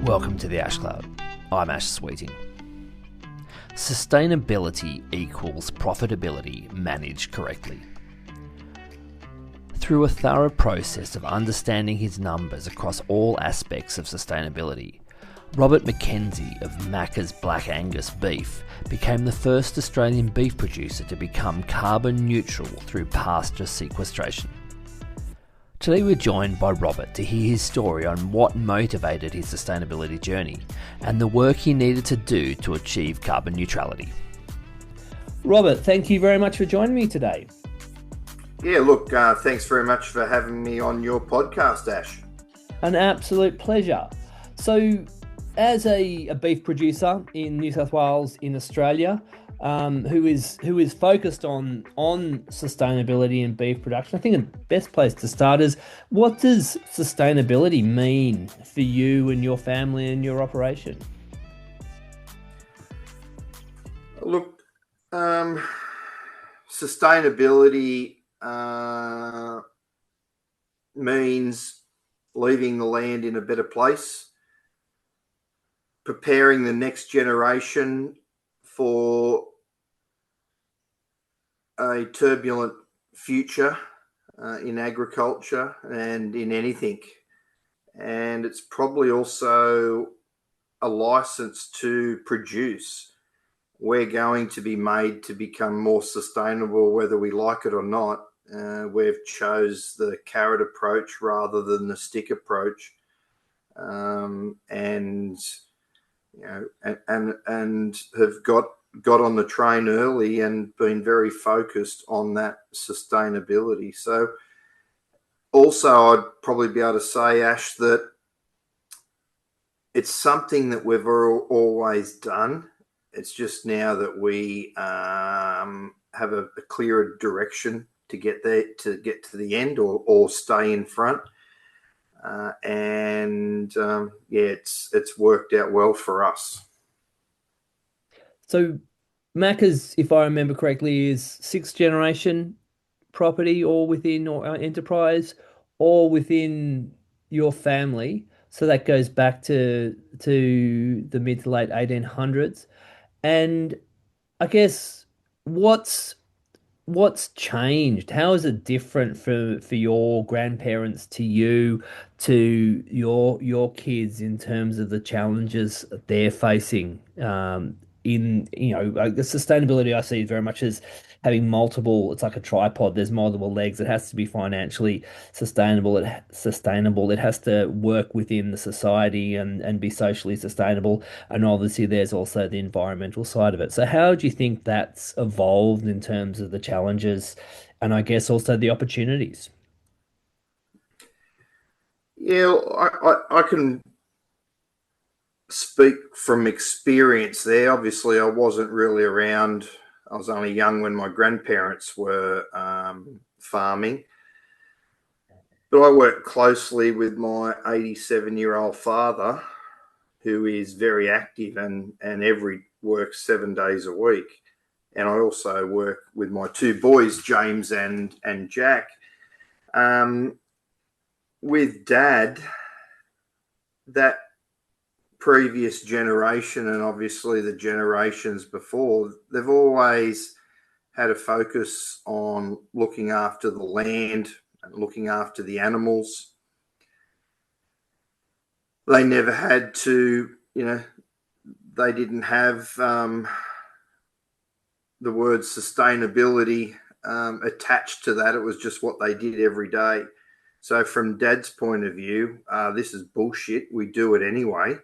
Welcome to the Ash Cloud. I'm Ash Sweeting. Sustainability equals profitability managed correctly. Through a thorough process of understanding his numbers across all aspects of sustainability, Robert Mackenzie of Mackas Black Angus beef became the first Australian beef producer to become carbon neutral through pasture sequestration. Today we're joined by Robert to hear his story on what motivated his sustainability journey and the work he needed to do to achieve carbon neutrality. Robert, thank you very much for joining me today. Yeah, look, thanks very much for having me on your podcast, Ash. An absolute pleasure. So, as a beef producer in New South Wales in Australia, who is focused on sustainability and beef production, I think the best place to start is, what does sustainability mean for you and your family and your operation? Look, sustainability means leaving the land in a better place, preparing the next generation for a turbulent future in agriculture and in anything. And it's probably also a license to produce. We're going to be made to become more sustainable, whether we like it or not. We've chose the carrot approach rather than the stick approach, and have got on the train early and been very focused on that sustainability. So also I'd probably be able to say, Ash, that it's something that we've always done. It's just now that we have a clearer direction to get there, to get to the end or stay in front. It's worked out well for us. So Mackas, if I remember correctly, is sixth generation property, or within or enterprise, or within your family. So that goes back to the mid to late 1800s. And I guess what's changed? How is it different for your grandparents to you, to your kids, in terms of the challenges they're facing? The sustainability I see very much as having multiple. It's like a tripod. There's multiple legs. It has to be financially sustainable. It has to work within the society and be socially sustainable. And obviously, there's also the environmental side of it. So, how do you think that's evolved in terms of the challenges, and I guess also the opportunities? Yeah, I can speak from experience there. Obviously, I wasn't really around. I was only young when my grandparents were farming. But I worked closely with my 87-year-old father, who is very active and works 7 days a week. And I also work with my two boys, James and Jack. With Dad, that previous generation, and obviously the generations before, they've always had a focus on looking after the land and looking after the animals. They never had to, they didn't have the word sustainability attached to that. It was just what they did every day. So from Dad's point of view, this is bullshit. We do it anyway.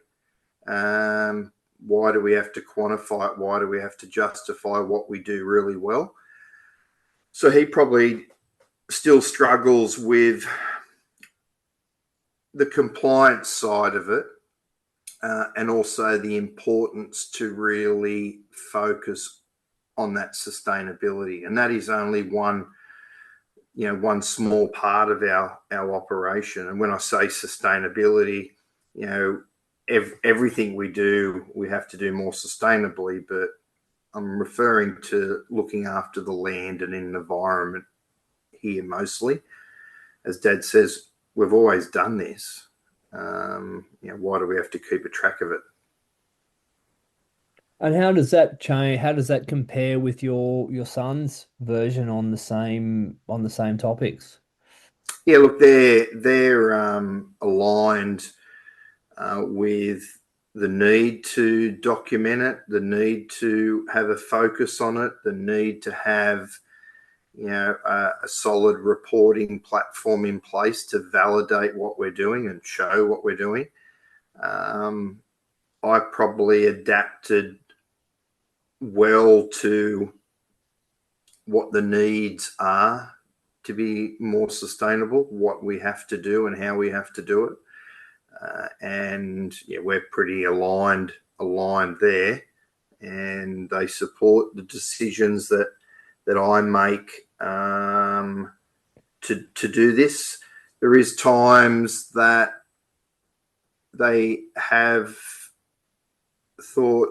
Why do we have to quantify it? Why do we have to justify what we do really well? So he probably still struggles with the compliance side of it, and also the importance to really focus on that sustainability. And that is only one small part of our operation. And when I say sustainability, everything we do, we have to do more sustainably, but I'm referring to looking after the land and an environment here mostly. As Dad says, we've always done this. Why do we have to keep a track of it? And how does that change? How does that compare with your son's version on the same topics? Yeah, look, they're aligned with the need to document it, the need to have a focus on it, the need to have a solid reporting platform in place to validate what we're doing and show what we're doing. I probably adapted well to what the needs are to be more sustainable, what we have to do and how we have to do it. And yeah, we're pretty aligned there, and they support the decisions that I make to do this. There is times that they have thought,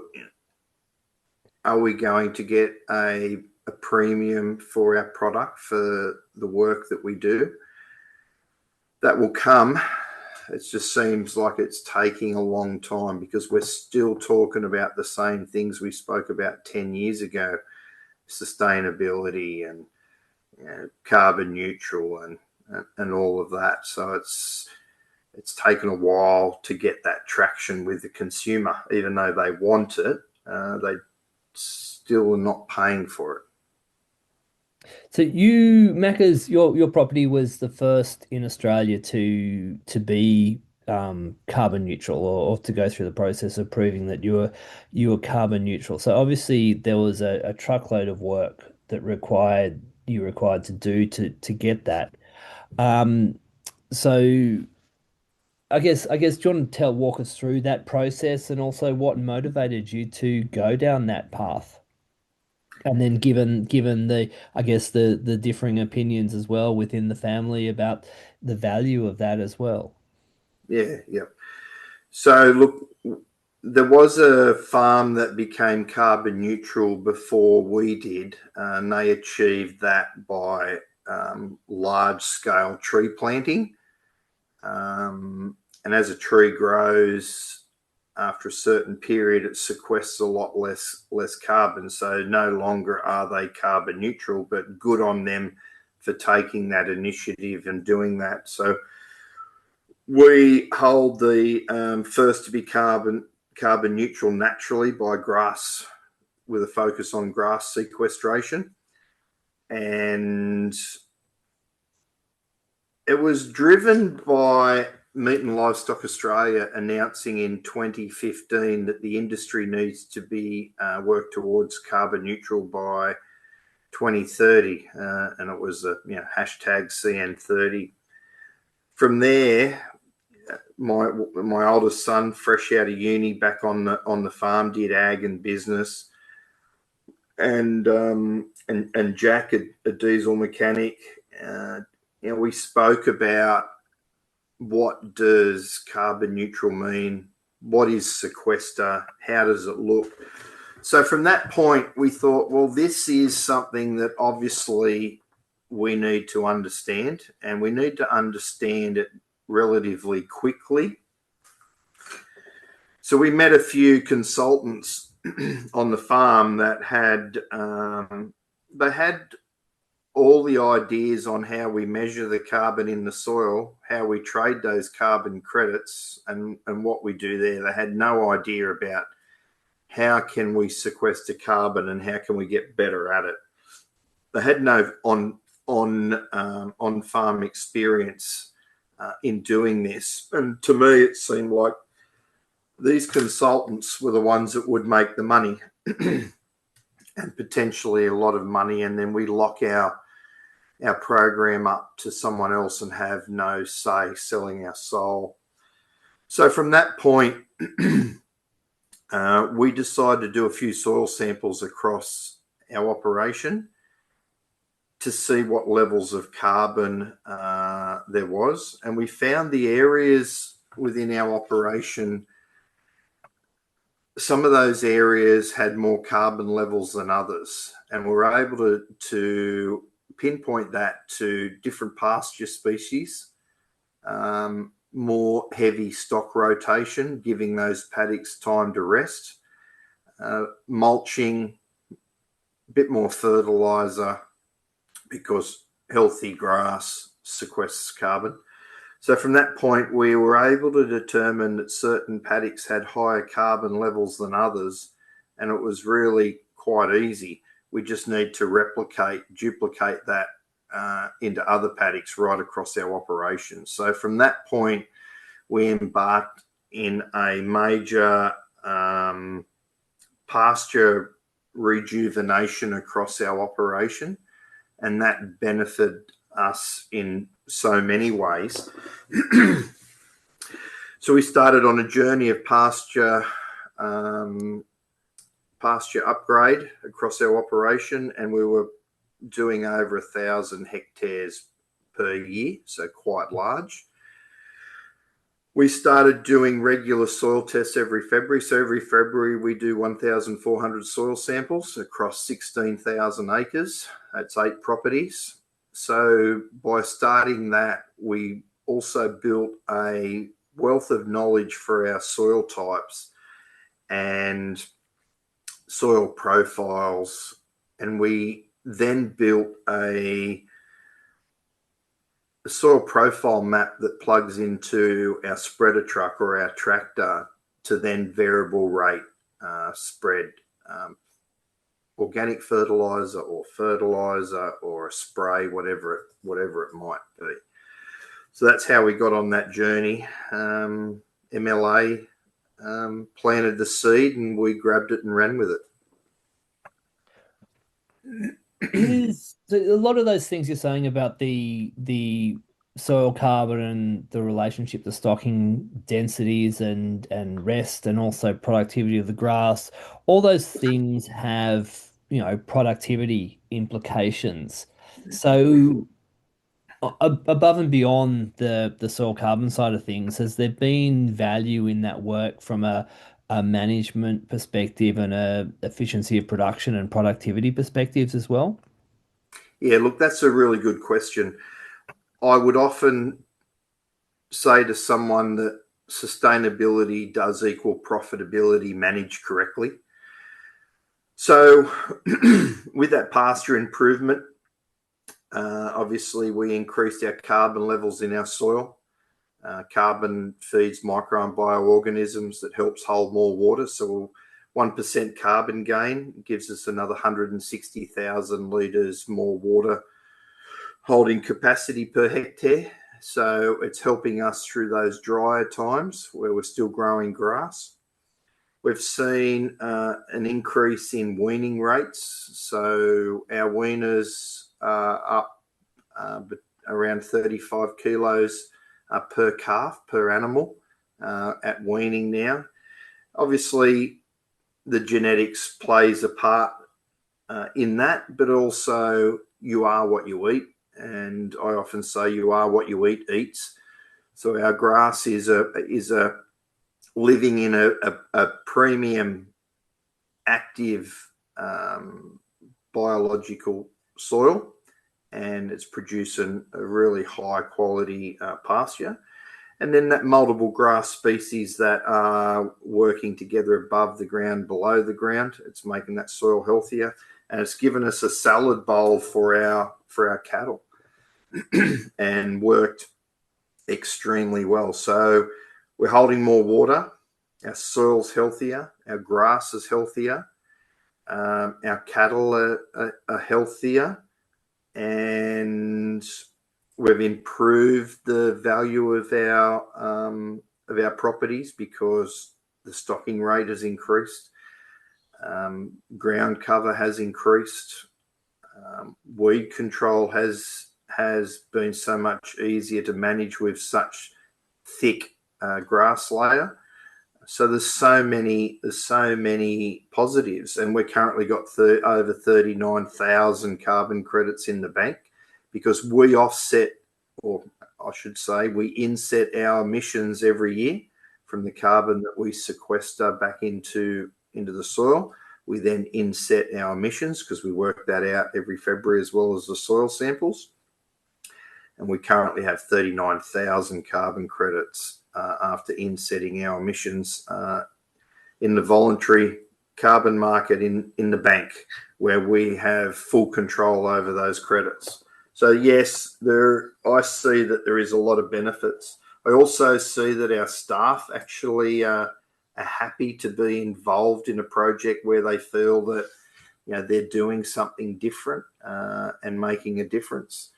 are we going to get a premium for our product for the work that we do? That will come. It just seems like it's taking a long time because we're still talking about the same things we spoke about 10 years ago, sustainability and carbon neutral and all of that. So it's taken a while to get that traction with the consumer. Even though they want it, they still are not paying for it. So you, Macca's, your property was the first in Australia to be carbon neutral, or to go through the process of proving that you were carbon neutral. So obviously there was a truckload of work that required to do to get that. Um, so I guess do you want to walk us through that process and also what motivated you to go down that path? And then given the I guess the differing opinions as well within the family about the value of that as well. Yeah, yeah. So look, there was a farm that became carbon neutral before we did, and they achieved that by large scale tree planting. And as a tree grows, after a certain period, it sequesters a lot less carbon. So no longer are they carbon neutral, but good on them for taking that initiative and doing that. So we hold the first to be carbon neutral naturally by grass, with a focus on grass sequestration. And it was driven by Meat and Livestock Australia announcing in 2015 that the industry needs to be work towards carbon neutral by 2030, and it was a hashtag CN30. From there, my oldest son, fresh out of uni, back on the farm, did ag and business, and Jack, a diesel mechanic. We spoke about what does carbon neutral mean, what is sequester, how does it look. So from that point, we thought, well, this is something that obviously we need to understand, and we need to understand it relatively quickly. So we met a few consultants on the farm that had they had all the ideas on how we measure the carbon in the soil, how we trade those carbon credits, and what we do there. They had no idea about how can we sequester carbon and how can we get better at it. They had no on farm experience in doing this, and to me, it seemed like these consultants were the ones that would make the money and potentially a lot of money, and then we lock our program up to someone else and have no say, selling our soul. So from that point, we decided to do a few soil samples across our operation to see what levels of carbon there was. And we found the areas within our operation, some of those areas had more carbon levels than others. And we were able to pinpoint that to different pasture species. more heavy stock rotation, giving those paddocks time to rest. Mulching, a bit more fertilizer, because healthy grass sequesters carbon. So from that point, we were able to determine that certain paddocks had higher carbon levels than others, and it was really quite easy. We just need to duplicate that into other paddocks right across our operations. So from that point, we embarked in a major pasture rejuvenation across our operation, and that benefited us in so many ways. So we started on a journey of pasture upgrade across our operation, and we were doing over 1,000 hectares per year, so quite large. We started doing regular soil tests every February. So every February we do 1,400 soil samples across 16,000 acres. That's 8 properties. So by starting that, we also built a wealth of knowledge for our soil types and soil profiles. And we then built a soil profile map that plugs into our spreader truck or our tractor to then variable rate spread organic fertilizer or a spray, whatever it might be. So that's how we got on that journey. MLA planted the seed, and we grabbed it and ran with it. So a lot of those things you're saying about the soil carbon and the relationship to stocking densities and rest and also productivity of the grass, all those things have, productivity implications. So above and beyond the soil carbon side of things, has there been value in that work from a management perspective and a efficiency of production and productivity perspectives as well? Yeah, look, that's a really good question. I would often say to someone that sustainability does equal profitability managed correctly. So with that pasture improvement, obviously we increased our carbon levels in our soil. Carbon feeds micro and bioorganisms that helps hold more water. So 1% carbon gain gives us another 160,000 litres more water holding capacity per hectare. So it's helping us through those drier times where we're still growing grass. We've seen an increase in weaning rates. So our weaners are up around 35 kilos per calf, per animal at weaning now. Obviously, the genetics plays a part in that, but also you are what you eat. And I often say you are what you eat eats. So our grass is a living in a premium active biological soil, and it's producing a really high quality pasture. And then that multiple grass species that are working together above the ground, below the ground, it's making that soil healthier, and it's given us a salad bowl for our cattle and worked extremely well. So we're holding more water, our soil's healthier, our grass is healthier, our cattle are healthier, and we've improved the value of our properties because the stocking rate has increased, ground cover has increased, weed control has been so much easier to manage with such thick grass layer. So there's so many positives, and we're currently got over 39,000 carbon credits in the bank because we offset, or I should say, we inset our emissions every year from the carbon that we sequester back into the soil. We then inset our emissions because we work that out every February as well as the soil samples. and we currently have 39,000 carbon credits after insetting our emissions in the voluntary carbon market in the bank, where we have full control over those credits. So yes, I see that there is a lot of benefits. I also see that our staff actually are happy to be involved in a project where they feel that they're doing something different and making a difference.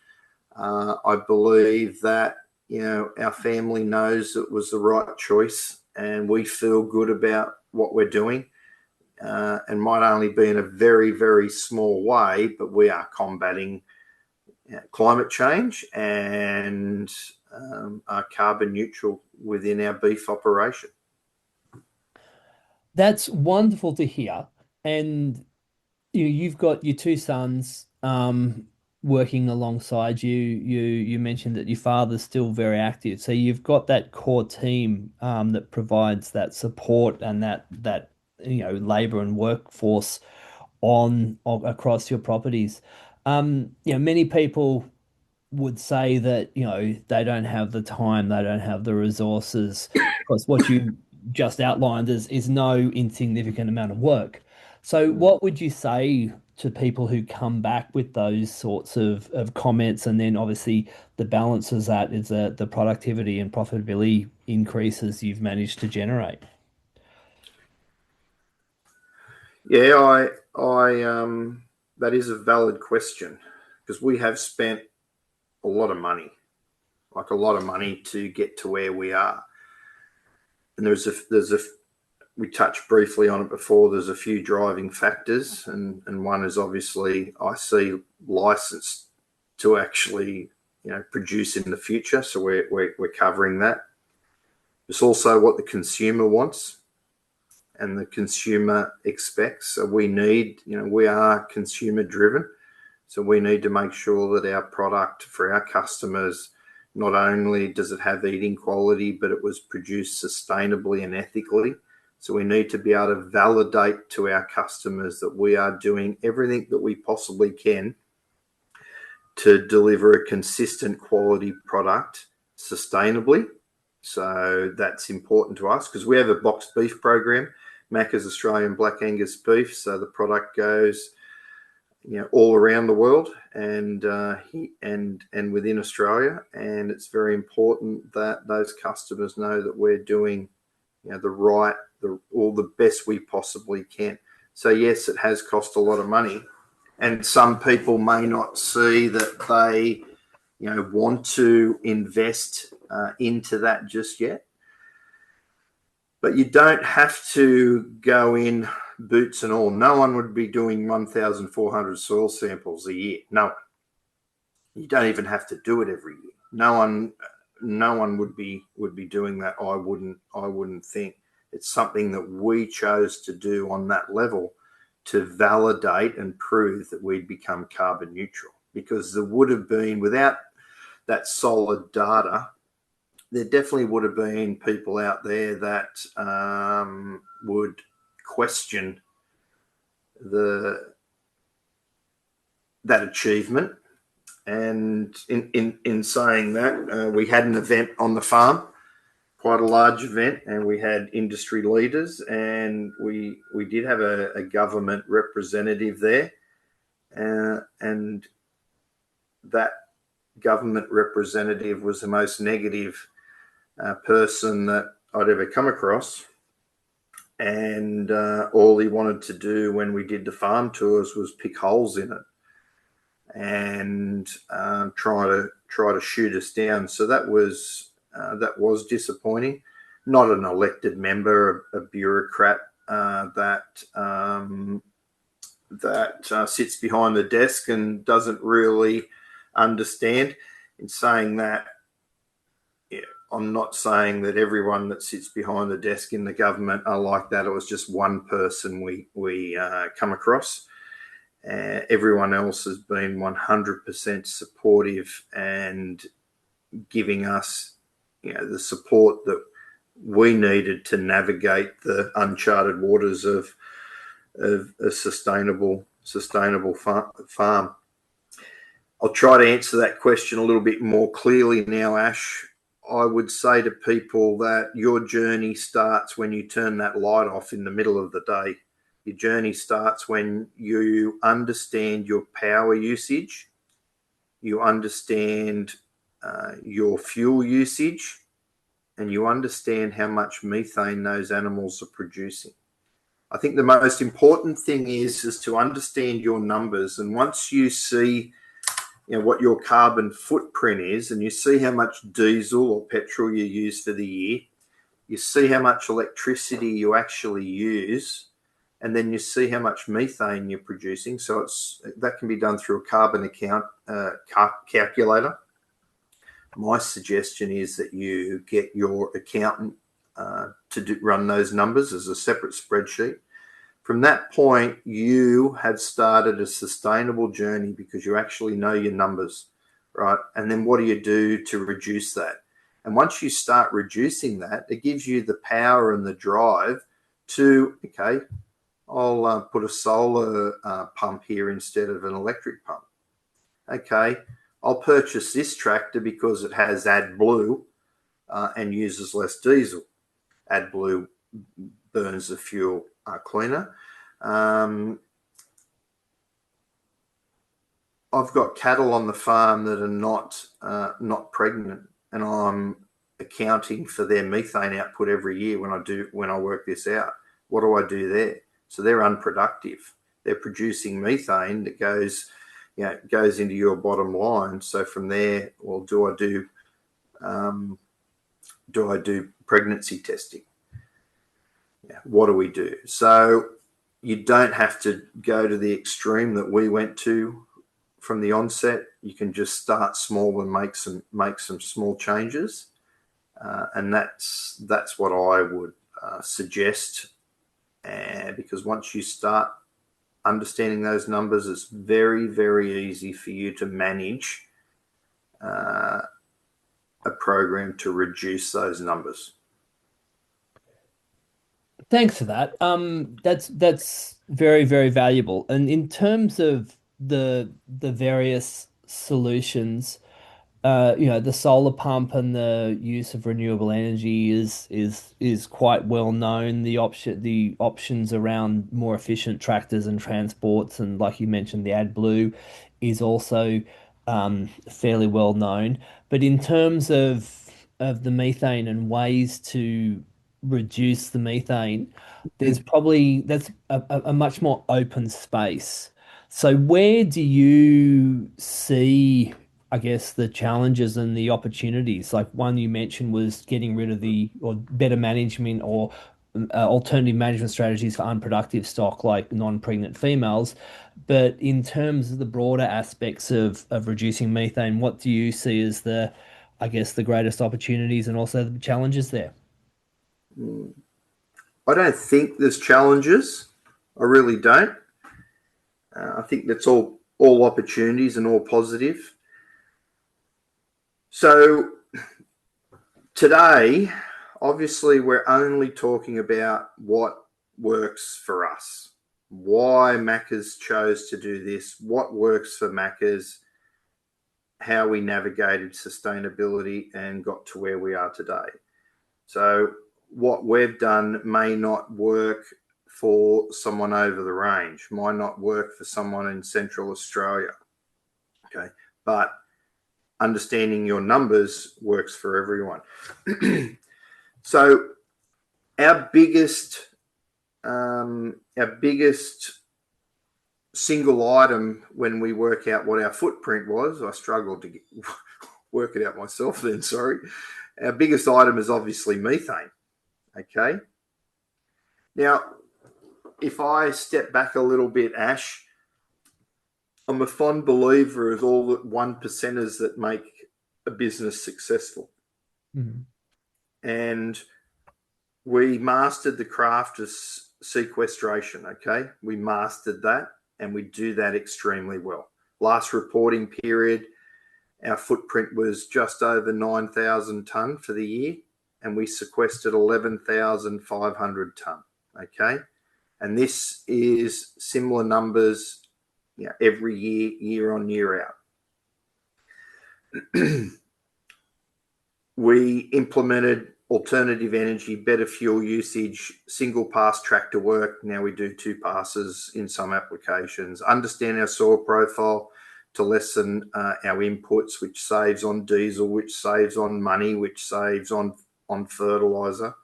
I believe that our family knows it was the right choice, and we feel good about what we're doing, and might only be in a very, very small way, but we are combating climate change and are carbon neutral within our beef operation. That's wonderful to hear. And you've got your two sons working alongside you. You mentioned that your father's still very active. So you've got that core team that provides that support and that labor and workforce across your properties. Many people would say that, they don't have the time, they don't have the resources, because what you just outlined is no insignificant amount of work. So what would you say to people who come back with those sorts of comments? And then obviously the balance of that is the productivity and profitability increases you've managed to generate. Yeah, that is a valid question, because we have spent a lot of money, like a lot of money, to get to where we are. And we touched briefly on it before. There's a few driving factors, and one is obviously I see license to actually produce in the future. So we're covering that. It's also what the consumer wants and the consumer expects. So we are consumer driven. So we need to make sure that our product for our customers, not only does it have eating quality, but it was produced sustainably and ethically. So we need to be able to validate to our customers that we are doing everything that we possibly can to deliver a consistent quality product sustainably. So that's important to us, because we have a boxed beef program, Mackas Australian Black Angus beef. So the product goes all around the world and within Australia, and it's very important that those customers know that we're doing all the best we possibly can. So yes, it has cost a lot of money, and some people may not see that they want to invest into that just yet. But you don't have to go in boots and all. No one would be doing 1,400 soil samples a year. No one. You don't even have to do it every year. No one would be doing that. I wouldn't think. It's something that we chose to do on that level to validate and prove that we'd become carbon neutral, because there would have been, without that solid data, there definitely would have been people out there that would question that achievement. And in saying that, we had an event on the farm, quite a large event, and we had industry leaders, and we did have a government representative there, and that government representative was the most negative person that I'd ever come across. And all he wanted to do when we did the farm tours was pick holes in it and try to shoot us down. So that was disappointing. Not an elected member, a bureaucrat that sits behind the desk and doesn't really understand. In saying that, I'm not saying that everyone that sits behind the desk in the government are like that. It was just one person we come across. Everyone else has been 100% supportive and giving us, the support that we needed to navigate the uncharted waters of a sustainable farm. I'll try to answer that question a little bit more clearly now, Ash. I would say to people that your journey starts when you turn that light off in the middle of the day. Your journey starts when you understand your power usage, you understand your fuel usage, and you understand how much methane those animals are producing. I think the most important thing is to understand your numbers. And once you see what your carbon footprint is, and you see how much diesel or petrol you use for the year, you see how much electricity you actually use, and then you see how much methane you're producing. So that can be done through a carbon calculator. My suggestion is that you get your accountant to run those numbers as a separate spreadsheet. From that point, you have started a sustainable journey because you actually know your numbers, right? And then what do you do to reduce that? And once you start reducing that, it gives you the power and the drive to, okay, I'll put a solar pump here instead of an electric pump. Okay, I'll purchase this tractor because it has AdBlue and uses less diesel. AdBlue burns the fuel cleaner. I've got cattle on the farm that are not pregnant, and I'm accounting for their methane output every year when I work this out. What do I do there? So they're unproductive. They're producing methane that goes into your bottom line. So from there, well, do I do pregnancy testing? Yeah, what do we do? So you don't have to go to the extreme that we went to from the onset. You can just start small and make some small changes, and that's what I would suggest. Because once you start understanding those numbers, it's very, very easy for you to manage a program to reduce those numbers. Thanks for that. That's very, very valuable. And in terms of the various solutions, the solar pump and the use of renewable energy is quite well known. The options around more efficient tractors and transports, and like you mentioned, the AdBlue is also fairly well known. But in terms of the methane and ways to reduce the methane, that's a much more open space. So where do you see, I guess, the challenges and the opportunities? Like one you mentioned was getting rid of or better management or alternative management strategies for unproductive stock, like non-pregnant females. But in terms of the broader aspects of reducing methane, what do you see as I guess, the greatest opportunities and also the challenges there? I don't think there's challenges. I really don't. I think that's all opportunities and all positive. So today, obviously, we're only talking about what works for us, why Mackas chose to do this, what works for Mackas, how we navigated sustainability and got to where we are today. So what we've done may not work for someone over the range, might not work for someone in Central Australia. Okay, but understanding your numbers works for everyone. So our biggest single item when we work out what our footprint was, I struggled to work it out myself then, sorry. Our biggest item is obviously methane. Okay. Now, if I step back a little bit, Ash, I'm a fond believer of all the 1%ers that make a business successful. Mm-hmm. And we mastered the craft of sequestration, okay? We mastered that, and we do that extremely well. Last reporting period, our footprint was just over 9,000 tonne for the year, and we sequestered 11,500 tonne, okay? And this is similar numbers every year, year on, year out. We implemented alternative energy, better fuel usage, single pass tractor work. Now we do 2 passes in some applications. Understand our soil profile to lessen our inputs, which saves on diesel, which saves on money, which saves on fertilizer.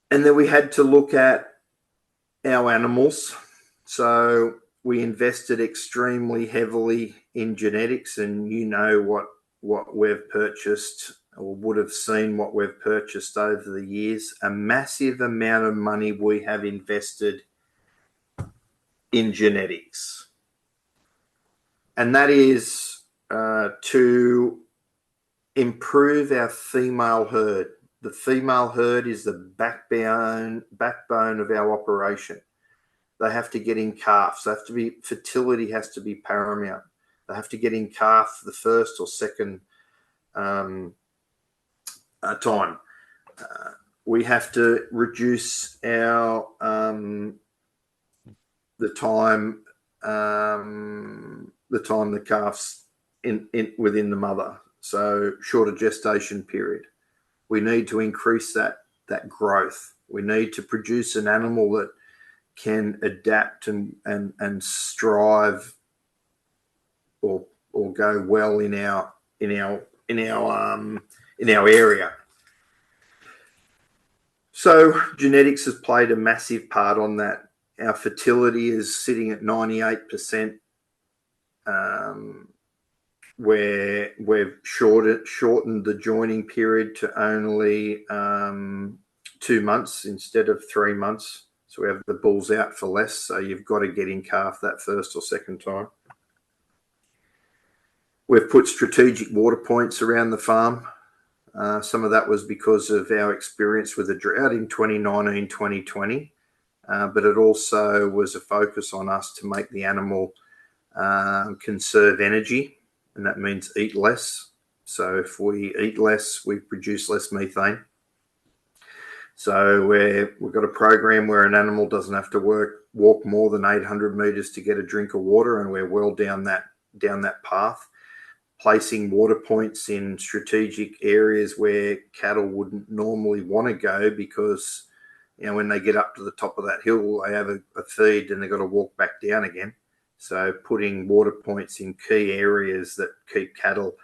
And then we had to look at our animals. So we invested extremely heavily in genetics, and you know what we've purchased, or would have seen what we've purchased over the years. A massive amount of money we have invested in genetics. And that is to improve our female herd. The female herd is the backbone of our operation. They have to get in calves. Fertility has to be paramount. They have to get in calf the first or second time. We have to reduce our the time the calf's within the mother. So shorter gestation period. We need to increase that growth. We need to produce an animal that can adapt and strive or go well in our area. So genetics has played a massive part on that. Our fertility is sitting at 98%, where we've shortened the joining period to only 2 months instead of 3 months. So we have the bulls out for less. So you've got to get in calf that first or second time. We've put strategic water points around the farm. Some of that was because of our experience with the drought in 2019, 2020. But it also was a focus on us to make the animal conserve energy, and that means eat less. So if we eat less, we produce less methane. So we've got a program where an animal doesn't have to walk more than 800 meters to get a drink of water, and we're well down that path. Placing water points in strategic areas where cattle wouldn't normally want to go, because when they get up to the top of that hill, they have a feed and they've got to walk back down again. So putting water points in key areas that keep cattle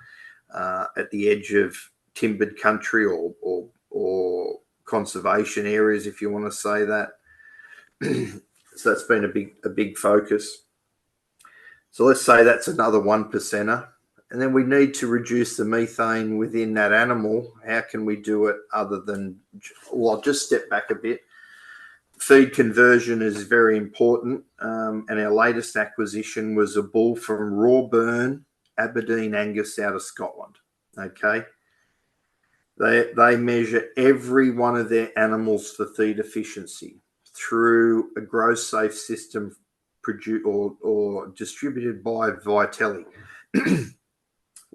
at the edge of timbered country or conservation areas, if you want to say that. So that's been a big focus. So let's say that's another 1%er. And then we need to reduce the methane within that animal. How can we do it other than, well, I'll just step back a bit. Feed conversion is very important. And our latest acquisition was a bull from Robert Aberdeen Angus out of Scotland. Okay. They measure every one of their animals for feed efficiency through a grow safe system or distributed by Vitelli.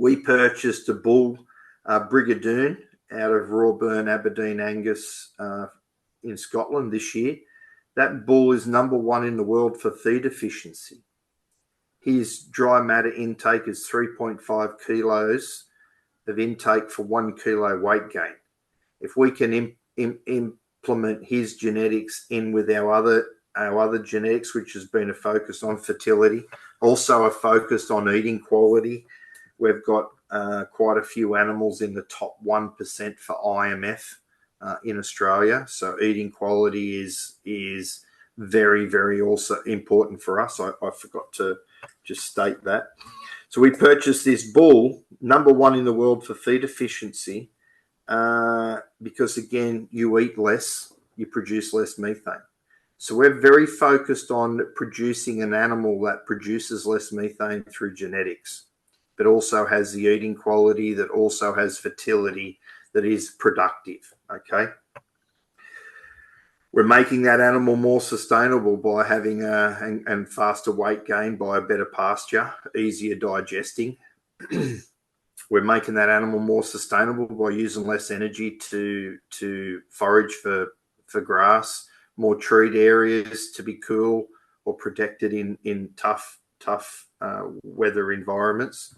We purchased a bull, Brigadoon, out of Robert Aberdeen Angus in Scotland this year. That bull is #1 in the world for feed efficiency. His dry matter intake is 3.5 kilos of intake for 1 kilo weight gain. If we can implement his genetics in with our other genetics, which has been a focus on fertility, also a focus on eating quality. We've got quite a few animals in the top 1% for IMF in Australia. So eating quality is very, very also important for us. I forgot to just state that. So we purchased this bull, #1 in the world for feed efficiency, because again, you eat less, you produce less methane. So we're very focused on producing an animal that produces less methane through genetics, but also has the eating quality, that also has fertility, that is productive. Okay. We're making that animal more sustainable by having and faster weight gain by a better pasture, easier digesting. We're making that animal more sustainable by using less energy to forage for grass, more treed areas to be cool or protected in tough tough weather environments.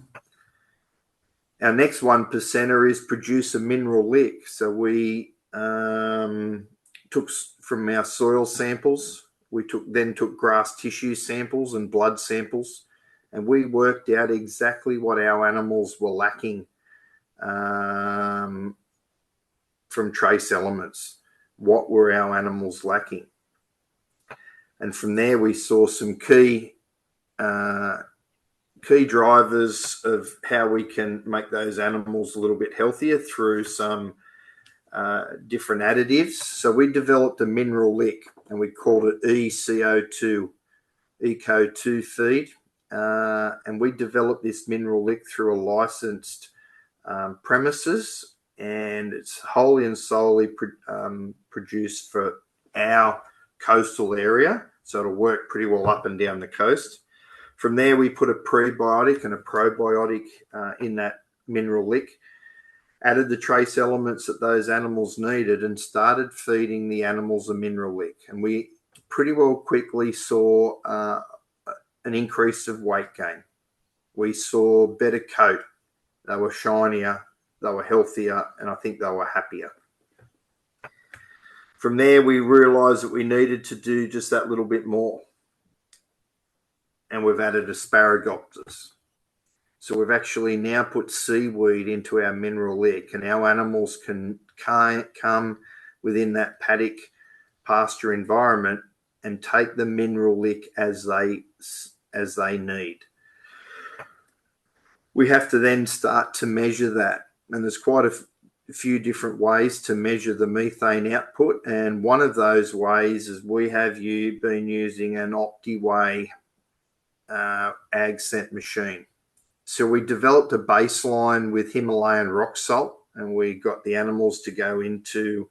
Our next 1%er is produce a mineral lick. So we took from our soil samples, we then took grass tissue samples and blood samples, and we worked out exactly what our animals were lacking from trace elements. What were our animals lacking? And from there, we saw some key drivers of how we can make those animals a little bit healthier through some different additives. So we developed a mineral lick, and we called it ECO2, Eco2 feed. And we developed this mineral lick through a licensed premises, and it's wholly and solely produced for our coastal area. So it'll work pretty well up and down the coast. From there, we put a prebiotic and a probiotic in that mineral lick, added the trace elements that those animals needed, and started feeding the animals a mineral lick. And we pretty well quickly saw an increase of weight gain. We saw better coat. They were shinier, they were healthier, and I think they were happier. From there, we realised that we needed to do just that little bit more. And we've added asparaginopsis. So we've actually now put seaweed into our mineral lick, and our animals can come within that paddock pasture environment and take the mineral lick as they need. We have to then start to measure that, and there's quite a few different ways to measure the methane output, and one of those ways is we have been using an OptiWeigh ag scent machine. So we developed a baseline with Himalayan rock salt, and we got the animals to go into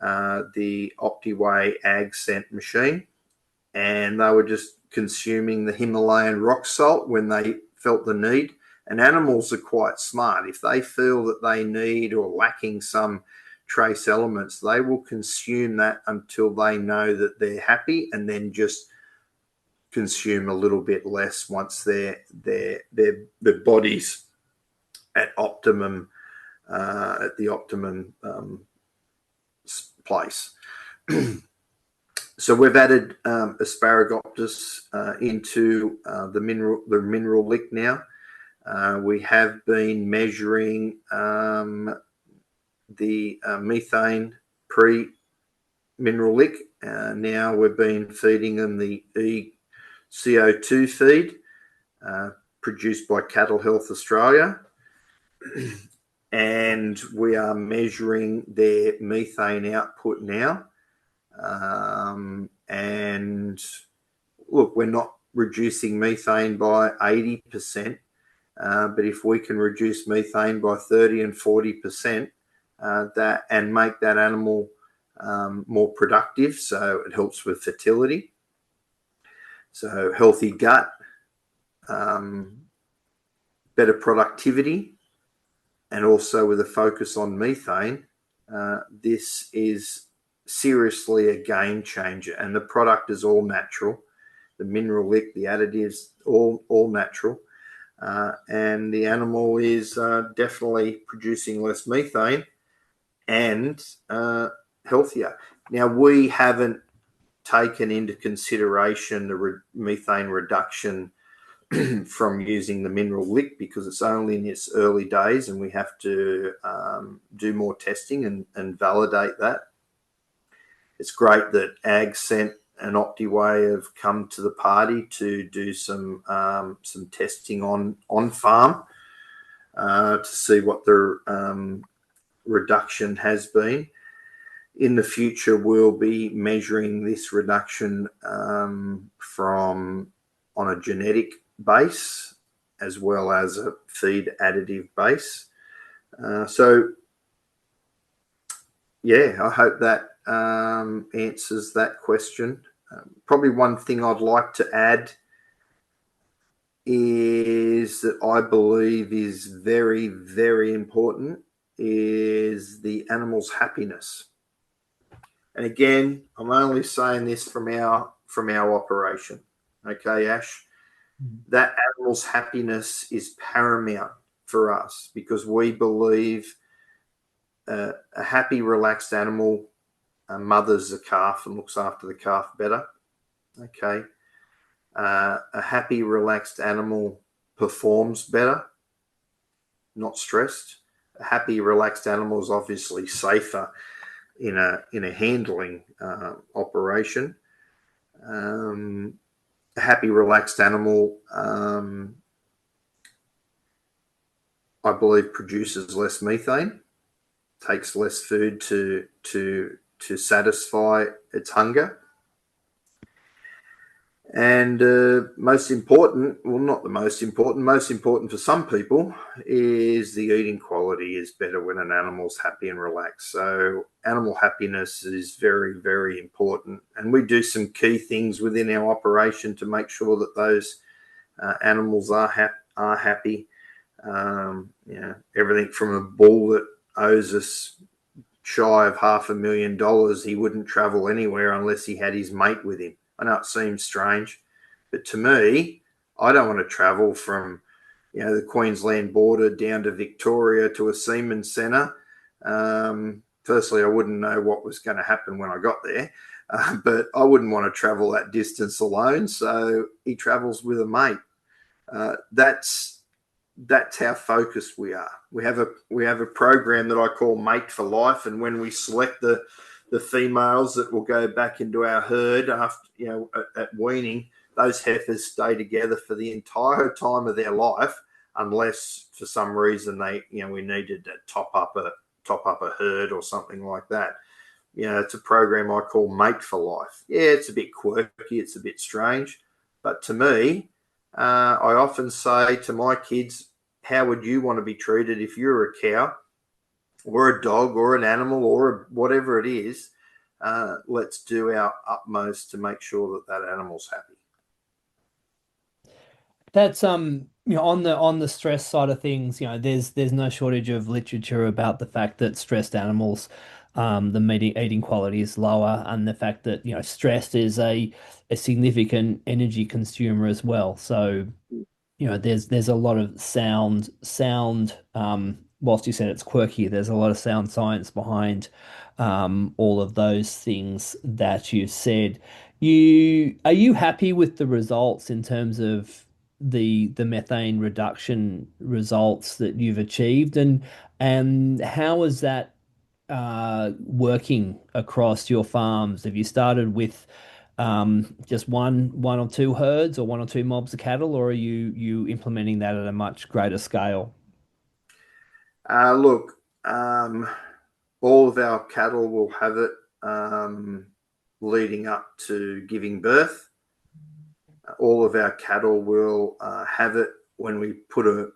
the OptiWeigh ag scent machine, and they were just consuming the Himalayan rock salt when they felt the need. And animals are quite smart. If they feel that they need or lacking some trace elements, they will consume that until they know that they're happy, and then just consume a little bit less once their body's at optimum at the optimum place. So we've added asparaginopsis into the mineral lick now. We have been measuring the methane pre-mineral lick. Now we've been feeding them the CO2 feed produced by Cattle Health Australia. And we are measuring their methane output now. And look, we're not reducing methane by 80%, but if we can reduce methane by 30 and 40%, that and make that animal more productive, so it helps with fertility. So healthy gut, better productivity, and also with a focus on methane, this is seriously a game changer. And the product is all natural. The mineral lick, the additives, all natural. And the animal is definitely producing less methane and healthier. Now, we haven't taken into consideration the methane reduction from using the mineral lick, because it's only in its early days, and we have to do more testing and validate that. It's great that Ag Scent and OptiWeigh have come to the party to do some testing on farm to see what the reduction has been. In the future, we'll be measuring this reduction from on a genetic base as well as a feed additive base. So yeah, I hope that answers that question. Probably one thing I'd like to add is that I believe is very, very important is the animal's happiness. And again, I'm only saying this from our operation. Okay, Ash. That animal's happiness is paramount for us because we believe a happy, relaxed animal mothers the calf and looks after the calf better. Okay. A happy, relaxed animal performs better, not stressed. A happy, relaxed animal is obviously safer in a handling operation. A happy, relaxed animal, I believe, produces less methane, takes less food to satisfy its hunger. And most important, well, not the most important for some people is the eating quality is better when an animal's happy and relaxed. So animal happiness is very, very important. And we do some key things within our operation to make sure that those animals are happy. Everything from a bull that owes us shy of $500,000, he wouldn't travel anywhere unless he had his mate with him. I know it seems strange, but to me, I don't want to travel from, the Queensland border down to Victoria to a semen centre. Firstly, I wouldn't know what was going to happen when I got there, but I wouldn't want to travel that distance alone. So he travels with a mate. That's how focused we are. We have a program that I call Mate for Life, and when we select the females that will go back into our herd after at weaning, those heifers stay together for the entire time of their life, unless for some reason we needed to top up a herd or something like that. It's a program I call Mate for Life. Yeah, it's a bit quirky, it's a bit strange, but to me, I often say to my kids, how would you want to be treated if you're a cow or a dog or an animal or whatever it is? Let's do our utmost to make sure that animal's happy. That's on the stress side of things, there's no shortage of literature about the fact that stressed animals, the eating quality is lower, and the fact that stress is a significant energy consumer as well. So there's a lot of sound whilst you said it's quirky, there's a lot of sound science behind all of those things that you said. Are you happy with the results in terms of the methane reduction results that you've achieved, and how is that working across your farms? Have you started with just one or two herds or one or two mobs of cattle, or are you implementing that at a much greater scale? Look, all of our cattle will have it leading up to giving birth. All of our cattle will have it when we put a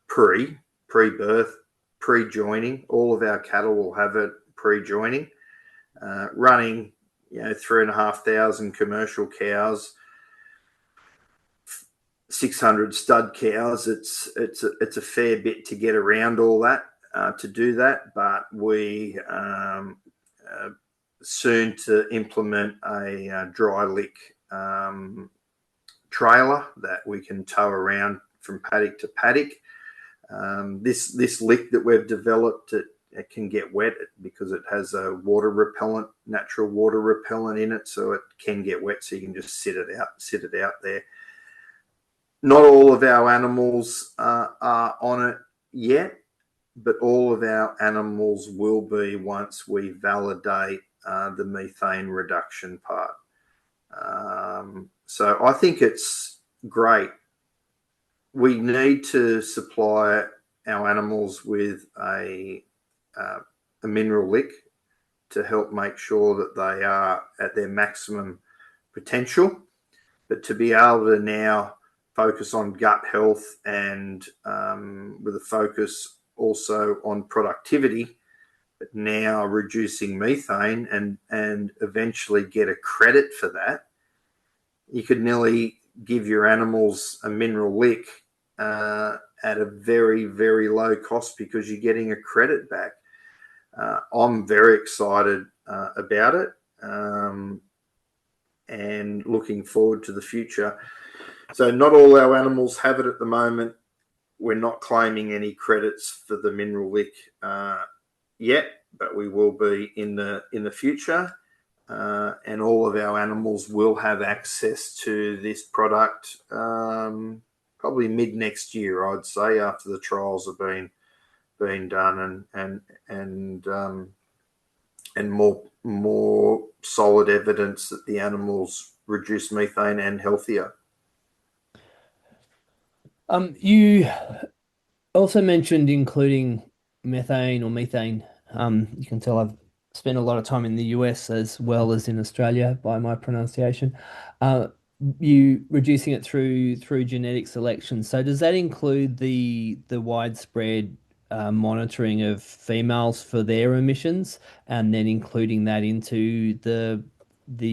pre-birth, pre-joining. All of our cattle will have it pre-joining. Running, 3,500 commercial cows, 600 stud cows. It's a fair bit to get around all that to do that, but we soon to implement a dry lick trailer that we can tow around from paddock to paddock. This lick that we've developed, it can get wet because it has a natural water repellent in it, so it can get wet. So you can just sit it out there. Not all of our animals are on it yet, but all of our animals will be once we validate the methane reduction part. So I think it's great. We need to supply our animals with a mineral lick to help make sure that they are at their maximum potential. But to be able to now focus on gut health and with a focus also on productivity, but now reducing methane and eventually get a credit for that, you could nearly give your animals a mineral lick at a very, very low cost because you're getting a credit back. I'm very excited about it and looking forward to the future. So not all our animals have it at the moment. We're not claiming any credits for the mineral lick yet, but we will be in the future. And all of our animals will have access to this product probably mid next year, I'd say, after the trials have been done and more solid evidence that the animals reduce methane and healthier. You also mentioned including methane or methane. You can tell I've spent a lot of time in the US as well as in Australia by my pronunciation. Uh, you reducing it through genetic selection. So does that include the widespread monitoring of females for their emissions, and then including that into the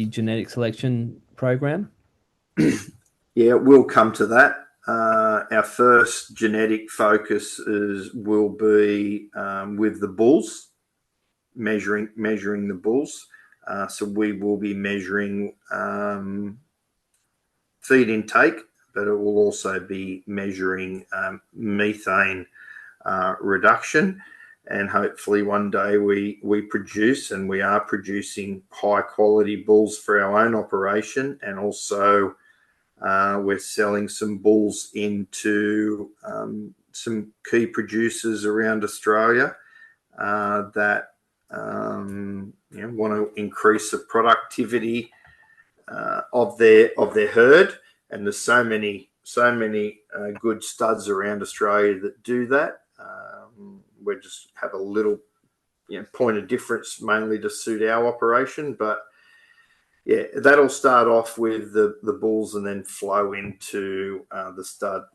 genetic selection program? Yeah, we'll come to that. Our first genetic focus will be with the bulls, measuring the bulls. So we will be measuring feed intake, but it will also be measuring methane reduction. And hopefully one day we produce, and we are producing, high quality bulls for our own operation, and also we're selling some bulls into some key producers around Australia that want to increase the productivity of their herd. And there's so many good studs around Australia that do that. We just have a little point of difference, mainly to suit our operation, but yeah, that'll start off with the bulls and then flow into the stud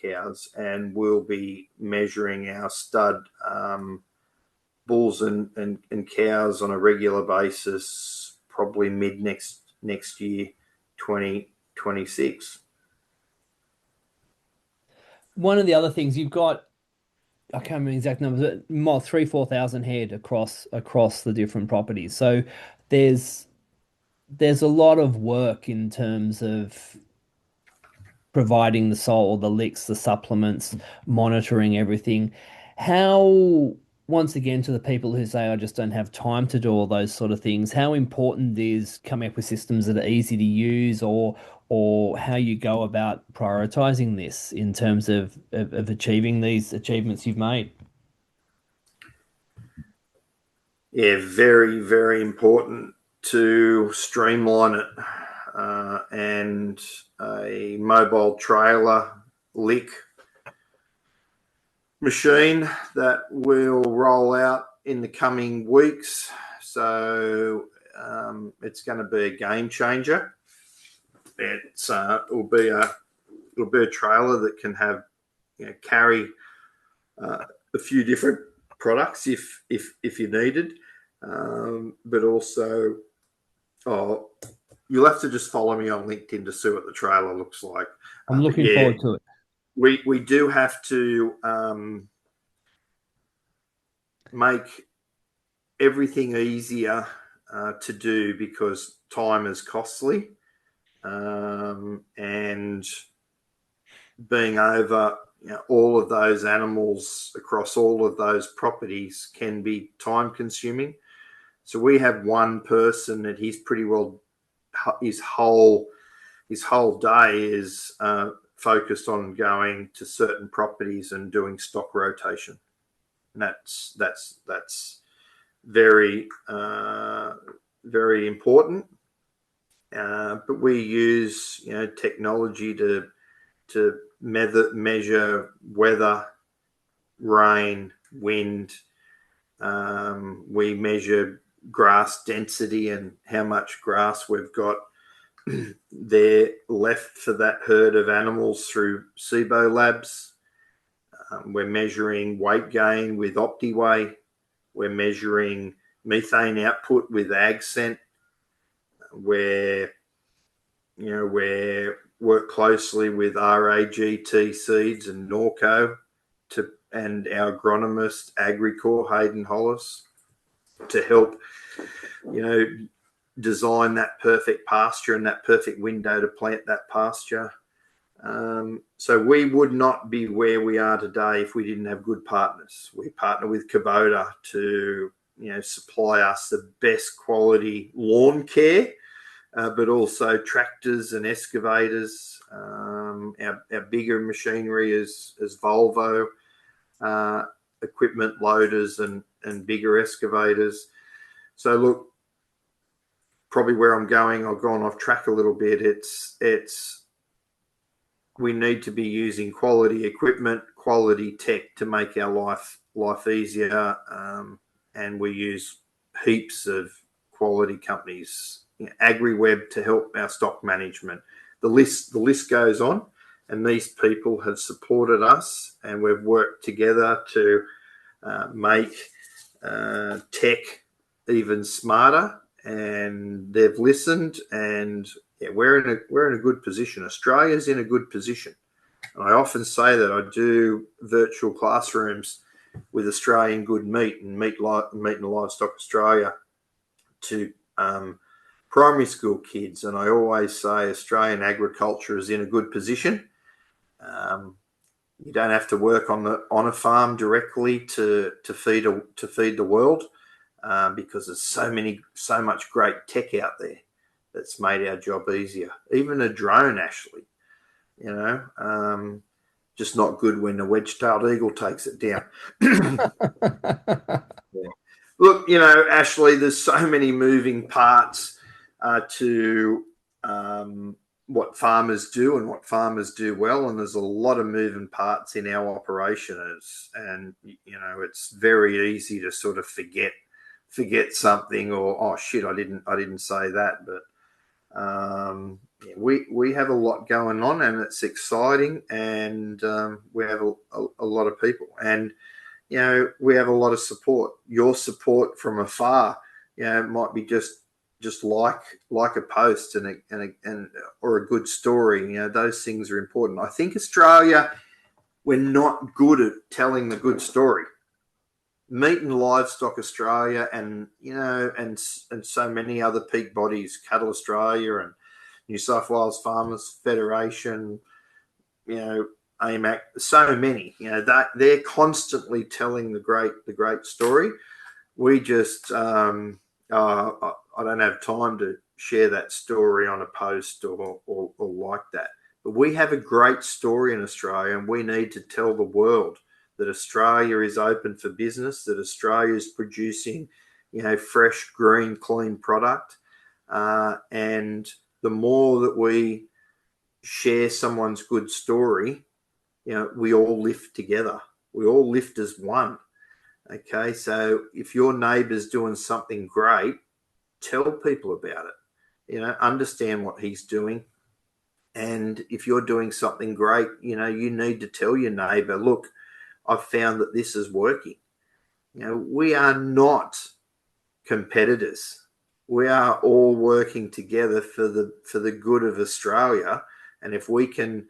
cows, and we'll be measuring our stud bulls and cows on a regular basis, probably mid next year, 2026. One of the other things you've got, I can't remember the exact numbers, but more 3,000-4,000 head across the different properties. So there's there's a lot of work in terms of providing the soil, the licks, the supplements, monitoring everything. How, once again, to the people who say, I just don't have time to do all those sort of things, how important is coming up with systems that are easy to use, or how you go about prioritizing this in terms of achieving these achievements you've made? Yeah, very, very important to streamline it. And a mobile trailer lick machine that will roll out in the coming weeks. So it's going to be a game changer. It'll be a trailer that can have carry a few different products if you needed, but also you'll have to just follow me on LinkedIn to see what the trailer looks like. I'm But looking yeah, forward to it. we do have to make everything easier to do, because time is costly, and being over all of those animals across all of those properties can be time consuming. So we have one person that he's pretty well, his whole day is focused on going to certain properties and doing stock rotation. And that's very very important. But we use technology to measure weather, rain, wind. We measure grass density and how much grass we've got there left for that herd of animals through SIBO labs. We're measuring weight gain with OptiWeigh. We're measuring methane output with AgScent. We work closely with RAGT Seeds and Norco and our agronomist Agricore Hayden Hollis to help design that perfect pasture and that perfect window to plant that pasture. So we would not be where we are today if we didn't have good partners. We partner with Kubota to supply us the best quality lawn care, but also tractors and excavators. Our bigger machinery is Volvo uh, equipment, loaders and bigger excavators. So look, probably where I'm going, I've gone off track a little bit. It's we need to be using quality equipment, quality tech to make our life easier, and we use heaps of quality companies, AgriWeb to help our stock management. The list goes on, and these people have supported us, and we've worked together to make tech even smarter, and they've listened, and yeah, we're in a good position. Australia's in a good position. And I often say that I do virtual classrooms with Australian Good Meat and Meat and Livestock Australia to primary school kids, and I always say Australian agriculture is in a good position. Um, you don't have to work on a farm directly to feed the world, because there's so much great tech out there that's made our job easier. Even a drone, Ashley, just not good when the wedge-tailed eagle takes it down. Yeah. Look, Ashley, there's so many moving parts to what farmers do and what farmers do well, and there's a lot of moving parts in our operations, and it's very easy to sort of forget something, or oh shit, I didn't say that. But yeah, we have a lot going on, and it's exciting, and we have a lot of people, and we have a lot of support. Your support from afar, might be just like a post and or a good story. Those things are important. I think Australia, we're not good at telling the good story. Meat and Livestock Australia, and and so many other peak bodies, Cattle Australia and New South Wales Farmers Federation, AMAC, so many, that they're constantly telling the great story. We just I don't have time to share that story on a post or like that. But we have a great story in Australia, and we need to tell the world that Australia is open for business, that Australia is producing, fresh, green, clean product. And the more that we share someone's good story, we all lift together. We all lift as one. Okay, so if your neighbour's doing something great, tell people about it. Understand what he's doing. And if you're doing something great, you need to tell your neighbour, look, I've found that this is working. We are not competitors. We are all working together for the good of Australia. And if we can,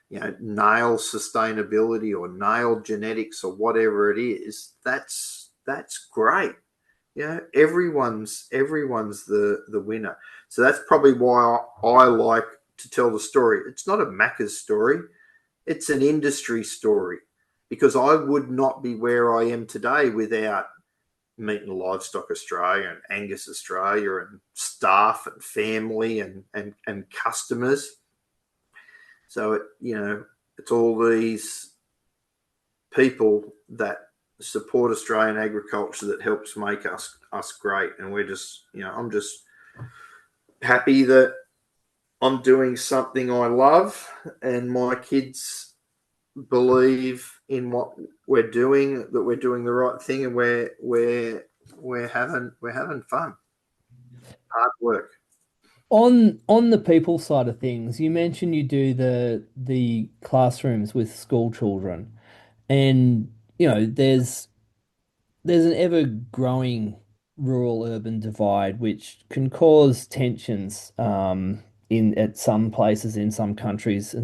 nail sustainability or nail genetics or whatever it is, that's great. Everyone's the winner. So that's probably why I like to tell the story. It's not a Mackas story. It's an industry story, because I would not be where I am today without Meat and Livestock Australia and Angus Australia and staff and family and customers. So it's all these people that support Australian agriculture that helps make us great. And we're just, I'm just happy that I'm doing something I love, and my kids believe in what we're doing, that we're doing the right thing, and we're having fun, hard work. On the people side of things, you mentioned you do the classrooms with school children, and there's an ever growing rural urban divide which can cause tensions in at some places in some countries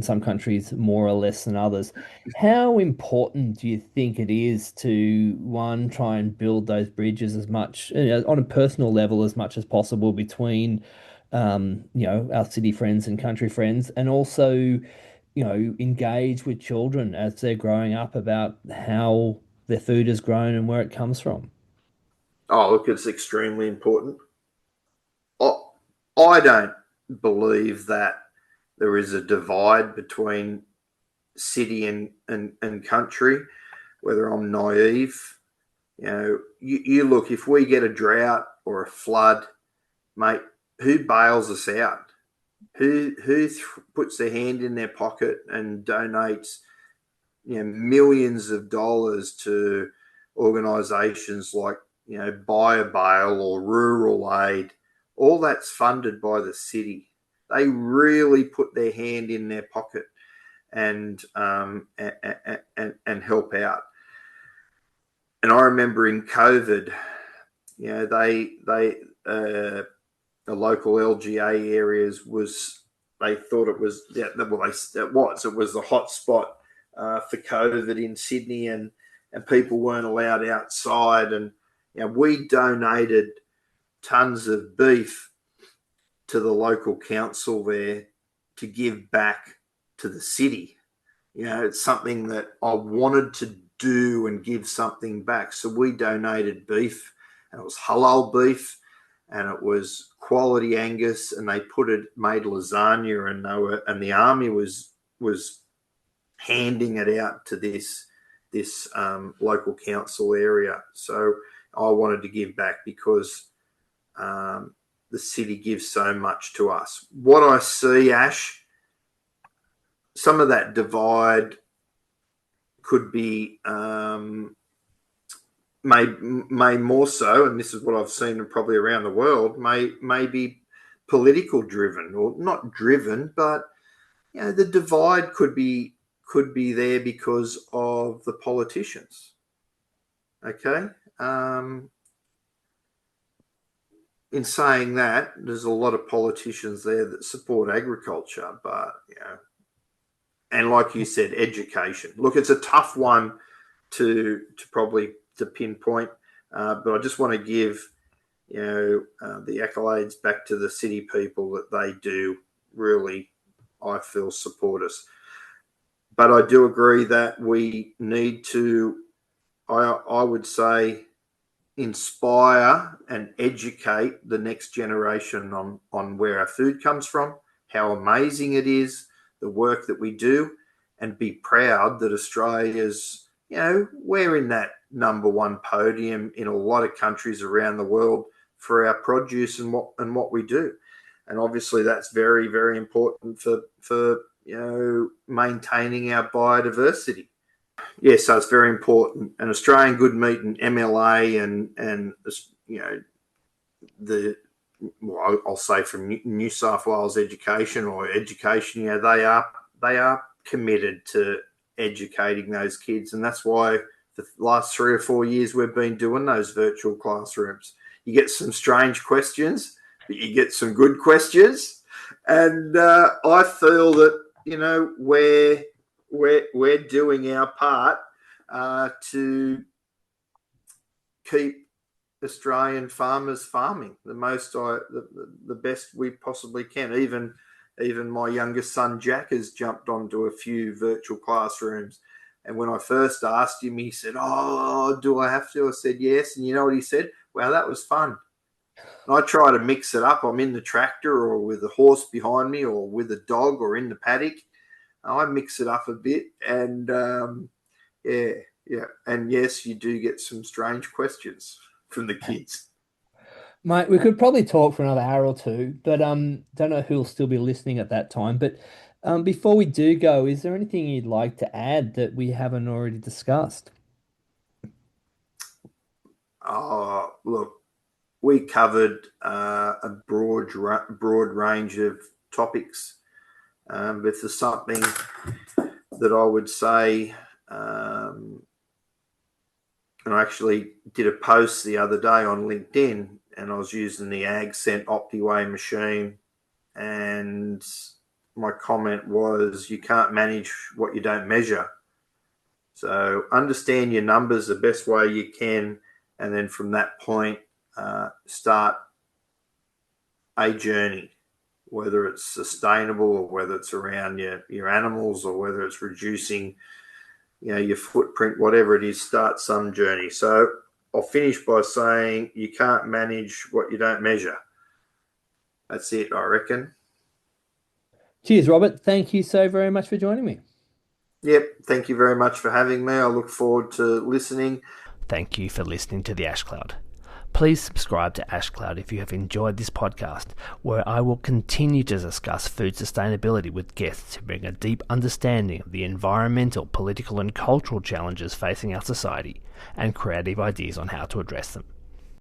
more or less than others. How important do you think it is to one, try and build those bridges as much, on a personal level as much as possible between our city friends and country friends, and also engage with children as they're growing up about how their food is grown and where it comes from. Oh, look, it's extremely important. I, I don't believe that there is a divide between city and country, whether I'm naive. You look, if we get a drought or a flood, mate, who bails us out? Who puts their hand in their pocket and donates millions of dollars to organisations like BioBail or Rural Aid? All that's funded by the city. They really put their hand in their pocket and help out. And I remember in COVID, the local LGA areas they thought it was it was the hot spot for COVID in Sydney, and people weren't allowed outside, and we donated tons of beef to the local council there to give back to the city. It's something that I wanted to do and give something back. So we donated beef, and it was halal beef, and it was quality Angus, and they made lasagna, and the army was handing it out to this local council area. So I wanted to give back because the city gives so much to us. What I see, Ash, some of that divide could be may more so, and this is what I've seen probably around the world, may be political driven, or not driven, but the divide could be there because of the politicians. Okay. In saying that, there's a lot of politicians there that support agriculture, but and like you said, education. Look, it's a tough one to pinpoint, but I just want to give the accolades back to the city people that they do really, I feel, support us. But I do agree that we need to, I would say, inspire and educate the next generation on where our food comes from, how amazing it is, the work that we do, and be proud that Australia's, we're in that number one podium in a lot of countries around the world for our produce and what we do. And obviously that's very, very important for maintaining our biodiversity. Yeah, so it's very important. And Australian Good Meat and MLA and I'll say from New South Wales Education they are committed to educating those kids, and that's why the last 3 or 4 years we've been doing those virtual classrooms. You get some strange questions, but you get some good questions, and I feel that we're doing our part to keep Australian farmers farming the best we possibly can. Even my youngest son Jack has jumped onto a few virtual classrooms, and when I first asked him, he said, "Oh, do I have to?" I said, "Yes." And you know what he said? "Wow, that was fun." And I try to mix it up. I'm in the tractor or with a horse behind me or with a dog or in the paddock. I mix it up a bit, and yeah. And yes, you do get some strange questions from the kids. Mate, we could probably talk for another hour or two, but don't know who'll still be listening at that time. But before we do go, is there anything you'd like to add that we haven't already discussed? Oh, look, we covered a broad range of topics. But if there's something that I would say, and I actually did a post the other day on LinkedIn, and I was using the AgScent OptiWay machine, and my comment was, you can't manage what you don't measure. So understand your numbers the best way you can, and then from that point, start a journey. whether it's sustainable or whether it's around your animals or whether it's reducing, your footprint, whatever it is, start some journey. So I'll finish by saying you can't manage what you don't measure. That's it, I reckon. Cheers, Robert. Thank you so very much for joining me. Yep. Thank you very much for having me. I look forward to listening. Thank you for listening to the Ash Cloud. Please subscribe to Ash Cloud if you have enjoyed this podcast, where I will continue to discuss food sustainability with guests who bring a deep understanding of the environmental, political and cultural challenges facing our society and creative ideas on how to address them.